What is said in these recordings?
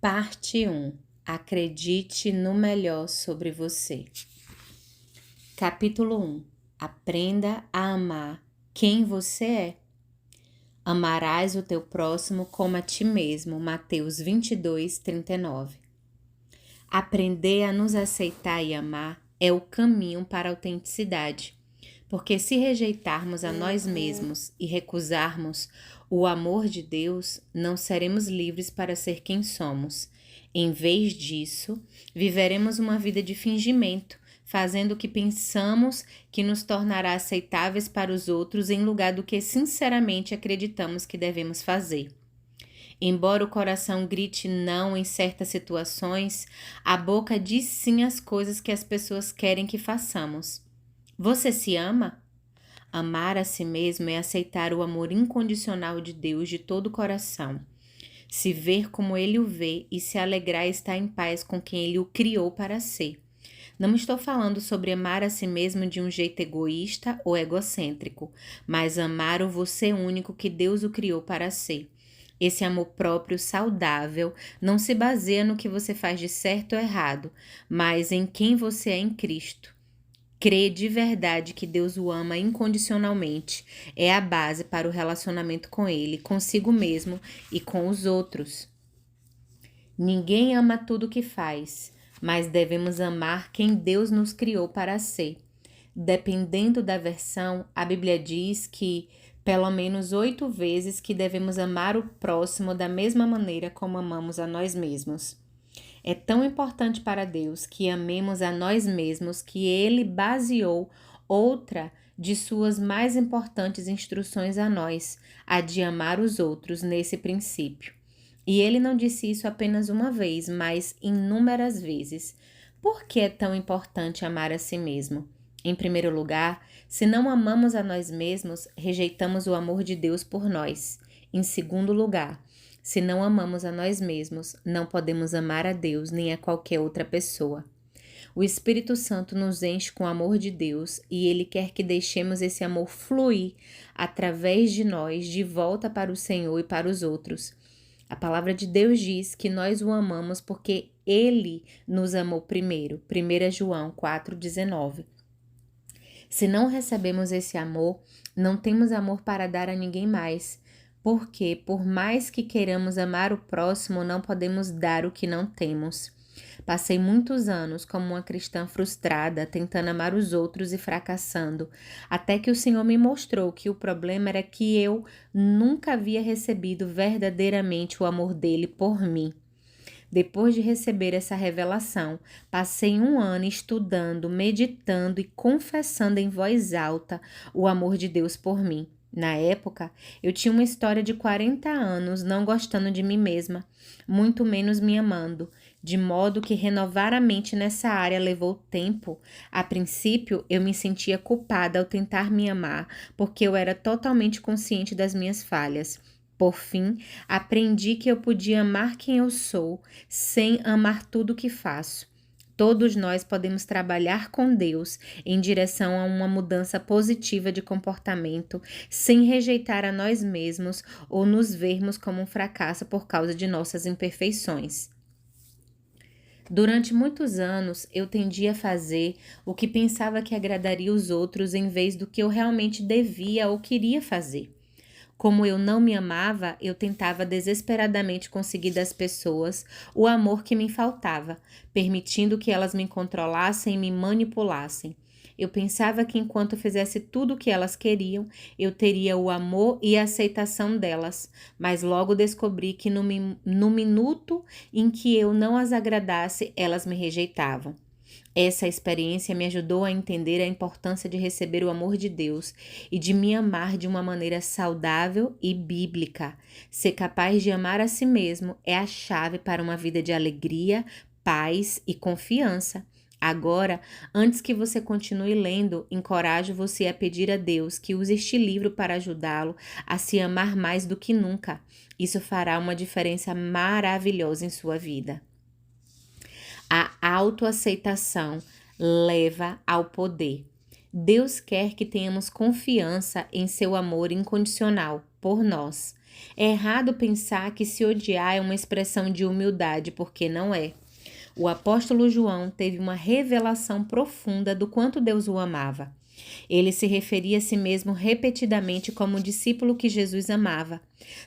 Parte 1. Acredite no melhor sobre você. Capítulo 1. Aprenda a amar quem você é. Amarás o teu próximo como a ti mesmo. Mateus 22, 39. Aprender a nos aceitar e amar é o caminho para a autenticidade. Porque se rejeitarmos a nós mesmos e recusarmos o amor de Deus, não seremos livres para ser quem somos. Em vez disso, viveremos uma vida de fingimento, fazendo o que pensamos que nos tornará aceitáveis para os outros em lugar do que sinceramente acreditamos que devemos fazer. Embora o coração grite não em certas situações, a boca diz sim às coisas que as pessoas querem que façamos. Você se ama? Amar a si mesmo é aceitar o amor incondicional de Deus de todo o coração, se ver como Ele o vê e se alegrar e estar em paz com quem Ele o criou para ser. Não estou falando sobre amar a si mesmo de um jeito egoísta ou egocêntrico, mas amar o você único que Deus o criou para ser. Esse amor próprio saudável não se baseia no que você faz de certo ou errado, mas em quem você é em Cristo. Crer de verdade que Deus o ama incondicionalmente é a base para o relacionamento com Ele, consigo mesmo e com os outros. Ninguém ama tudo o que faz, mas devemos amar quem Deus nos criou para ser. Dependendo da versão, a Bíblia diz que pelo menos 8 vezes que devemos amar o próximo da mesma maneira como amamos a nós mesmos. É tão importante para Deus que amemos a nós mesmos que Ele baseou outra de suas mais importantes instruções a nós, a de amar os outros nesse princípio. E Ele não disse isso apenas uma vez, mas inúmeras vezes. Por que é tão importante amar a si mesmo? Em primeiro lugar, se não amamos a nós mesmos, rejeitamos o amor de Deus por nós. Em segundo lugar, se não amamos a nós mesmos, não podemos amar a Deus nem a qualquer outra pessoa. O Espírito Santo nos enche com o amor de Deus e Ele quer que deixemos esse amor fluir através de nós de volta para o Senhor e para os outros. A palavra de Deus diz que nós o amamos porque Ele nos amou primeiro. 1 João 4,19. Se não recebemos esse amor, não temos amor para dar a ninguém mais. Porque, por mais que queiramos amar o próximo, não podemos dar o que não temos. Passei muitos anos como uma cristã frustrada, tentando amar os outros e fracassando, até que o Senhor me mostrou que o problema era que eu nunca havia recebido verdadeiramente o amor dele por mim. Depois de receber essa revelação, passei 1 ano estudando, meditando e confessando em voz alta o amor de Deus por mim. Na época, eu tinha uma história de 40 anos não gostando de mim mesma, muito menos me amando, de modo que renovar a mente nessa área levou tempo. A princípio, eu me sentia culpada ao tentar me amar, porque eu era totalmente consciente das minhas falhas. Por fim, aprendi que eu podia amar quem eu sou, sem amar tudo o que faço. Todos nós podemos trabalhar com Deus em direção a uma mudança positiva de comportamento, sem rejeitar a nós mesmos ou nos vermos como um fracasso por causa de nossas imperfeições. Durante muitos anos, eu tendia a fazer o que pensava que agradaria os outros em vez do que eu realmente devia ou queria fazer. Como eu não me amava, eu tentava desesperadamente conseguir das pessoas o amor que me faltava, permitindo que elas me controlassem e me manipulassem. Eu pensava que enquanto fizesse tudo o que elas queriam, eu teria o amor e a aceitação delas, mas logo descobri que no minuto em que eu não as agradasse, elas me rejeitavam. Essa experiência me ajudou a entender a importância de receber o amor de Deus e de me amar de uma maneira saudável e bíblica. Ser capaz de amar a si mesmo é a chave para uma vida de alegria, paz e confiança. Agora, antes que você continue lendo, encorajo você a pedir a Deus que use este livro para ajudá-lo a se amar mais do que nunca. Isso fará uma diferença maravilhosa em sua vida. A autoaceitação leva ao poder. Deus quer que tenhamos confiança em seu amor incondicional por nós. É errado pensar que se odiar é uma expressão de humildade, porque não é. O apóstolo João teve uma revelação profunda do quanto Deus o amava. Ele se referia a si mesmo repetidamente como o discípulo que Jesus amava.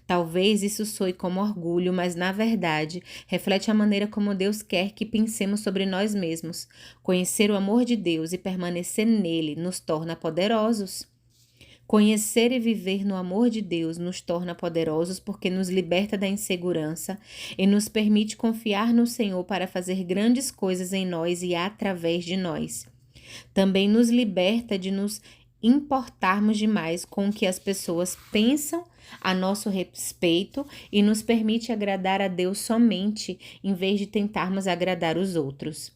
Talvez isso soe como orgulho, mas na verdade reflete a maneira como Deus quer que pensemos sobre nós mesmos. Conhecer o amor de Deus e permanecer nele nos torna poderosos. Conhecer e viver no amor de Deus nos torna poderosos porque nos liberta da insegurança e nos permite confiar no Senhor para fazer grandes coisas em nós e através de nós. Também nos liberta de nos importarmos demais com o que as pessoas pensam a nosso respeito e nos permite agradar a Deus somente, em vez de tentarmos agradar os outros.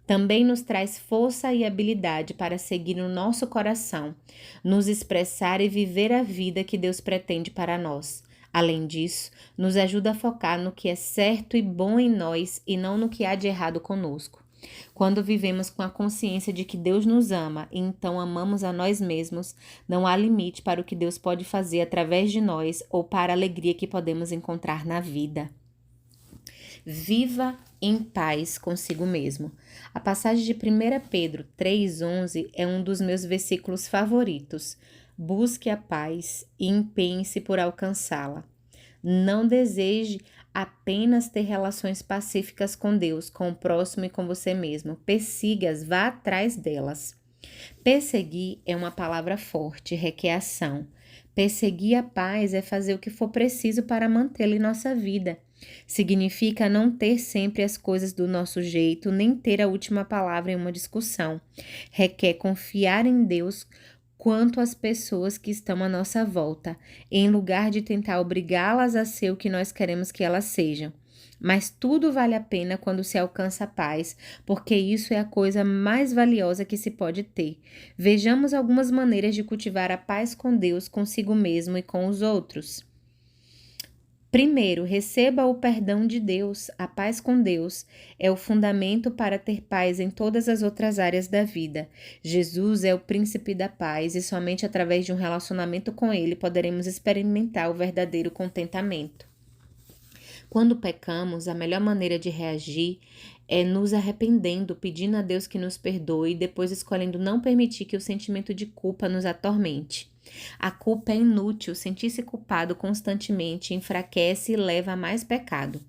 Também nos traz força e habilidade para seguir no nosso coração, nos expressar e viver a vida que Deus pretende para nós. Além disso, nos ajuda a focar no que é certo e bom em nós e não no que há de errado conosco. Quando vivemos com a consciência de que Deus nos ama e então amamos a nós mesmos, não há limite para o que Deus pode fazer através de nós ou para a alegria que podemos encontrar na vida. Viva em paz consigo mesmo. A passagem de 1 Pedro 3,11 é um dos meus versículos favoritos. Busque a paz e empenhe-se por alcançá-la. Não deseje apenas ter relações pacíficas com Deus, com o próximo e com você mesmo. Persiga-as, vá atrás delas. Perseguir é uma palavra forte, requer ação. Perseguir a paz é fazer o que for preciso para mantê-la em nossa vida. Significa não ter sempre as coisas do nosso jeito, nem ter a última palavra em uma discussão. Requer confiar em Deus quanto às pessoas que estão à nossa volta, em lugar de tentar obrigá-las a ser o que nós queremos que elas sejam. Mas tudo vale a pena quando se alcança a paz, porque isso é a coisa mais valiosa que se pode ter. Vejamos algumas maneiras de cultivar a paz com Deus, consigo mesmo e com os outros. Primeiro, receba o perdão de Deus. A paz com Deus é o fundamento para ter paz em todas as outras áreas da vida. Jesus é o príncipe da paz e somente através de um relacionamento com Ele poderemos experimentar o verdadeiro contentamento. Quando pecamos, a melhor maneira de reagir é nos arrependendo, pedindo a Deus que nos perdoe e depois escolhendo não permitir que o sentimento de culpa nos atormente. A culpa é inútil, sentir-se culpado constantemente enfraquece e leva a mais pecado.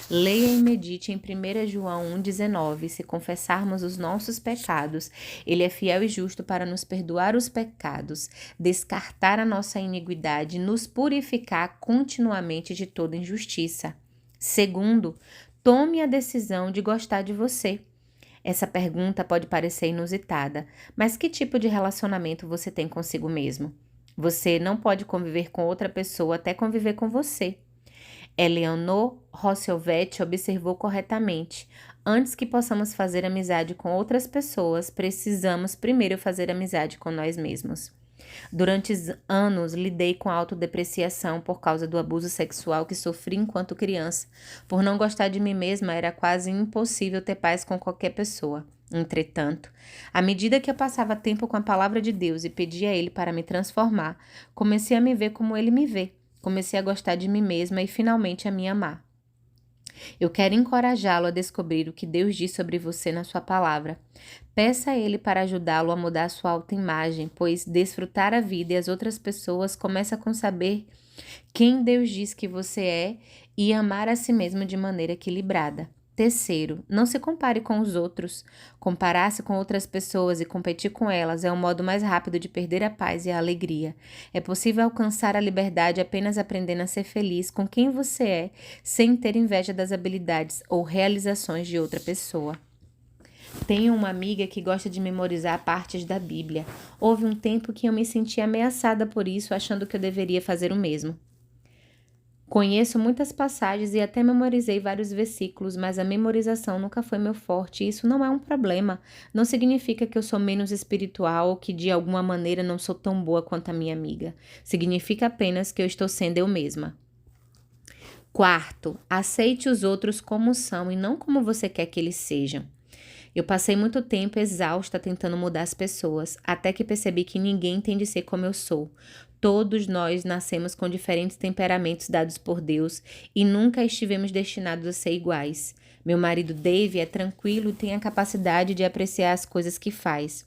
Leia e medite em 1 João 1,19. Se confessarmos os nossos pecados, Ele é fiel e justo para nos perdoar os pecados, descartar a nossa iniquidade e nos purificar continuamente de toda injustiça. Segundo, tome a decisão de gostar de você. Essa pergunta pode parecer inusitada, mas que tipo de relacionamento você tem consigo mesmo? Você não pode conviver com outra pessoa até conviver com você. Eleanor Roosevelt observou corretamente: antes que possamos fazer amizade com outras pessoas, precisamos primeiro fazer amizade com nós mesmos. Durante anos, lidei com a autodepreciação por causa do abuso sexual que sofri enquanto criança. Por não gostar de mim mesma, era quase impossível ter paz com qualquer pessoa. Entretanto, à medida que eu passava tempo com a palavra de Deus e pedia a Ele para me transformar, comecei a me ver como Ele me vê. Comecei a gostar de mim mesma e finalmente a me amar. Eu quero encorajá-lo a descobrir o que Deus diz sobre você na sua palavra. Peça a Ele para ajudá-lo a mudar a sua autoimagem, pois desfrutar a vida e as outras pessoas começa com saber quem Deus diz que você é e amar a si mesmo de maneira equilibrada. Terceiro, não se compare com os outros. Comparar-se com outras pessoas e competir com elas é o modo mais rápido de perder a paz e a alegria. É possível alcançar a liberdade apenas aprendendo a ser feliz com quem você é, sem ter inveja das habilidades ou realizações de outra pessoa. Tenho uma amiga que gosta de memorizar partes da Bíblia. Houve um tempo que eu me senti ameaçada por isso, achando que eu deveria fazer o mesmo. Conheço muitas passagens e até memorizei vários versículos, mas a memorização nunca foi meu forte e isso não é um problema. Não significa que eu sou menos espiritual ou que de alguma maneira não sou tão boa quanto a minha amiga. Significa apenas que eu estou sendo eu mesma. Quarto, aceite os outros como são e não como você quer que eles sejam. Eu passei muito tempo exausta tentando mudar as pessoas, até que percebi que ninguém tem de ser como eu sou. Todos nós nascemos com diferentes temperamentos dados por Deus e nunca estivemos destinados a ser iguais. Meu marido Dave é tranquilo e tem a capacidade de apreciar as coisas que faz.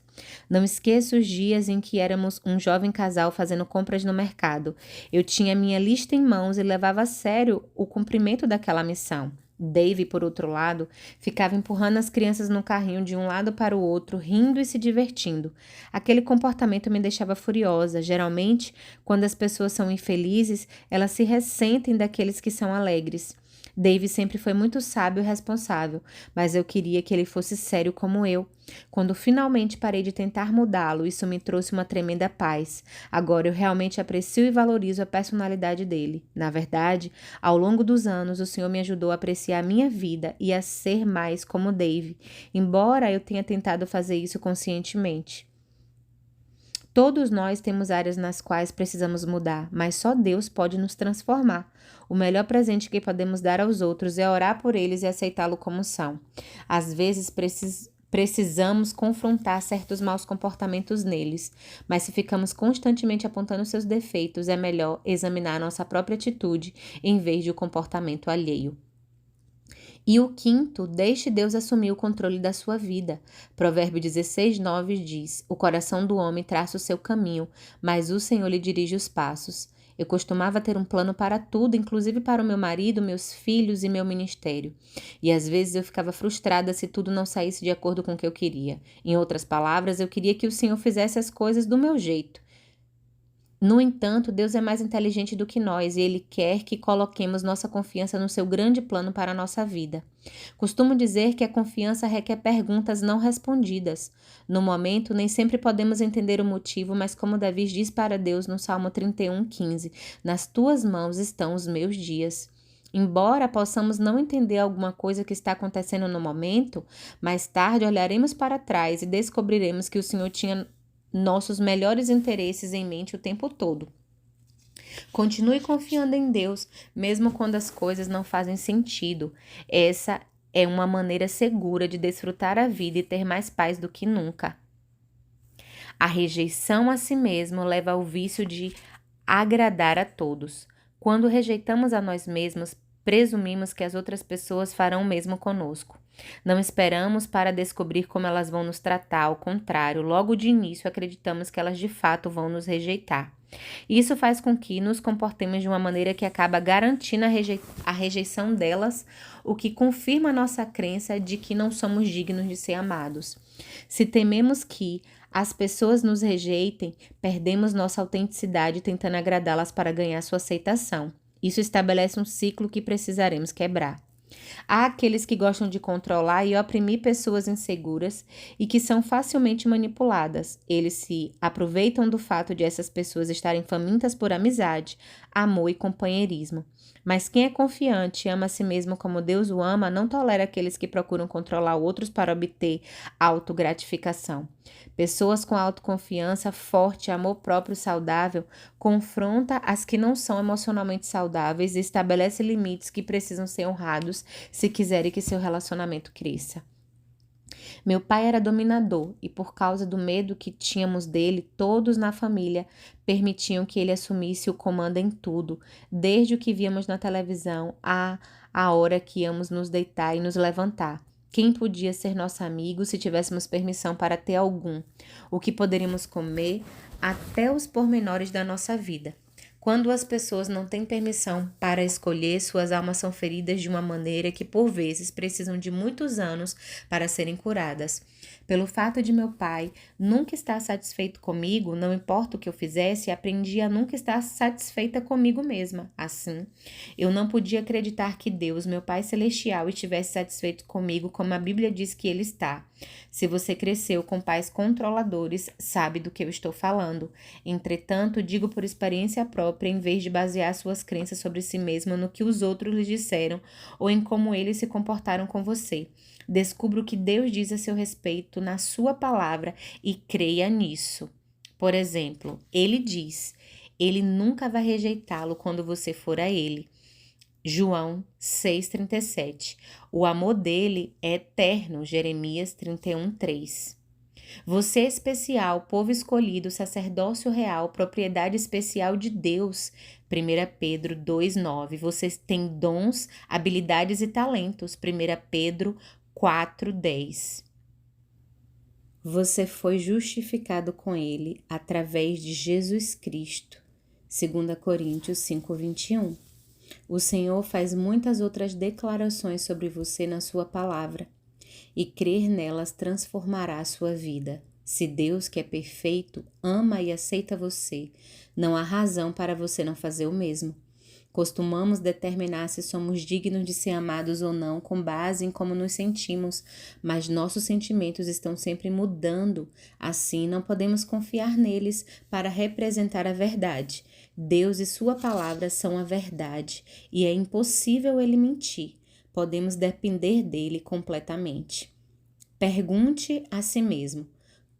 Não esqueço os dias em que éramos um jovem casal fazendo compras no mercado. Eu tinha minha lista em mãos e levava a sério o cumprimento daquela missão. Dave, por outro lado, ficava empurrando as crianças no carrinho de um lado para o outro, rindo e se divertindo. Aquele comportamento me deixava furiosa. Geralmente, quando as pessoas são infelizes, elas se ressentem daqueles que são alegres. Dave sempre foi muito sábio e responsável, mas eu queria que ele fosse sério como eu. Quando finalmente parei de tentar mudá-lo, isso me trouxe uma tremenda paz. Agora eu realmente aprecio e valorizo a personalidade dele. Na verdade, ao longo dos anos, o Senhor me ajudou a apreciar a minha vida e a ser mais como Dave, embora eu tenha tentado fazer isso conscientemente. Todos nós temos áreas nas quais precisamos mudar, mas só Deus pode nos transformar. O melhor presente que podemos dar aos outros é orar por eles e aceitá-lo como são. Às vezes precisamos confrontar certos maus comportamentos neles, mas se ficamos constantemente apontando seus defeitos, é melhor examinar nossa própria atitude em vez de o comportamento alheio. E o quinto, deixe Deus assumir o controle da sua vida. Provérbio 16:9 diz: O coração do homem traça o seu caminho, mas o Senhor lhe dirige os passos. Eu costumava ter um plano para tudo, inclusive para o meu marido, meus filhos e meu ministério. E às vezes eu ficava frustrada se tudo não saísse de acordo com o que eu queria. Em outras palavras, eu queria que o Senhor fizesse as coisas do meu jeito. No entanto, Deus é mais inteligente do que nós e Ele quer que coloquemos nossa confiança no seu grande plano para a nossa vida. Costumo dizer que a confiança requer perguntas não respondidas. No momento, nem sempre podemos entender o motivo, mas como Davi diz para Deus no Salmo 31:15, nas tuas mãos estão os meus dias. Embora possamos não entender alguma coisa que está acontecendo no momento, mais tarde olharemos para trás e descobriremos que o Senhor tinha nossos melhores interesses em mente o tempo todo. Continue confiando em Deus, mesmo quando as coisas não fazem sentido. Essa é uma maneira segura de desfrutar a vida e ter mais paz do que nunca. A rejeição a si mesmo leva ao vício de agradar a todos. Quando rejeitamos a nós mesmos, presumimos que as outras pessoas farão o mesmo conosco. Não esperamos para descobrir como elas vão nos tratar, ao contrário, logo de início acreditamos que elas de fato vão nos rejeitar. Isso faz com que nos comportemos de uma maneira que acaba garantindo a rejeição delas, o que confirma a nossa crença de que não somos dignos de ser amados. Se tememos que as pessoas nos rejeitem, perdemos nossa autenticidade tentando agradá-las para ganhar sua aceitação. Isso estabelece um ciclo que precisaremos quebrar. Há aqueles que gostam de controlar e oprimir pessoas inseguras e que são facilmente manipuladas. Eles se aproveitam do fato de essas pessoas estarem famintas por amizade, amor e companheirismo. Mas quem é confiante e ama a si mesmo como Deus o ama, não tolera aqueles que procuram controlar outros para obter autogratificação. Pessoas com autoconfiança forte e amor próprio saudável confronta as que não são emocionalmente saudáveis e estabelece limites que precisam ser honrados se quiserem que seu relacionamento cresça. Meu pai era dominador e, por causa do medo que tínhamos dele, todos na família permitiam que ele assumisse o comando em tudo, desde o que víamos na televisão a hora que íamos nos deitar e nos levantar. Quem podia ser nosso amigo se tivéssemos permissão para ter algum? O que poderíamos comer? Até os pormenores da nossa vida. Quando as pessoas não têm permissão para escolher, suas almas são feridas de uma maneira que, por vezes, precisam de muitos anos para serem curadas. Pelo fato de meu pai nunca estar satisfeito comigo, não importa o que eu fizesse, aprendi a nunca estar satisfeita comigo mesma. Assim, eu não podia acreditar que Deus, meu Pai Celestial, estivesse satisfeito comigo como a Bíblia diz que Ele está. Se você cresceu com pais controladores, sabe do que eu estou falando. Entretanto, digo por experiência própria, em vez de basear suas crenças sobre si mesmo no que os outros lhe disseram ou em como eles se comportaram com você. Descubra o que Deus diz a seu respeito na sua palavra e creia nisso. Por exemplo, Ele diz, Ele nunca vai rejeitá-lo quando você for a Ele. João 6,37. O amor dele é eterno. Jeremias 31,3. Você é especial, povo escolhido, sacerdócio real, propriedade especial de Deus. 1 Pedro 2,9. Você tem dons, habilidades e talentos. 1 Pedro 4,10. Você foi justificado com ele através de Jesus Cristo. 2 Coríntios 5,21. O Senhor faz muitas outras declarações sobre você na sua palavra, e crer nelas transformará a sua vida. Se Deus, que é perfeito, ama e aceita você, não há razão para você não fazer o mesmo. Costumamos determinar se somos dignos de ser amados ou não com base em como nos sentimos, mas nossos sentimentos estão sempre mudando. Assim, não podemos confiar neles para representar a verdade. Deus e sua palavra são a verdade, e é impossível ele mentir. Podemos depender dele completamente. Pergunte a si mesmo.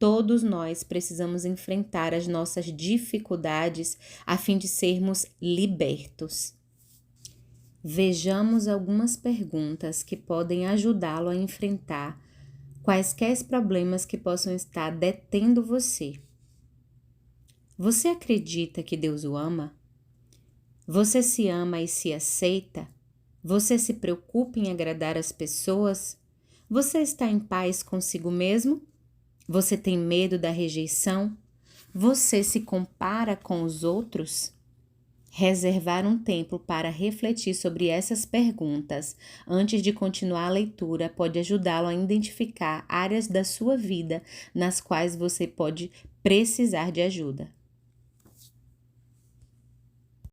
Todos nós precisamos enfrentar as nossas dificuldades a fim de sermos libertos. Vejamos algumas perguntas que podem ajudá-lo a enfrentar quaisquer problemas que possam estar detendo você. Você acredita que Deus o ama? Você se ama e se aceita? Você se preocupa em agradar as pessoas? Você está em paz consigo mesmo? Você tem medo da rejeição? Você se compara com os outros? Reservar um tempo para refletir sobre essas perguntas antes de continuar a leitura pode ajudá-lo a identificar áreas da sua vida nas quais você pode precisar de ajuda.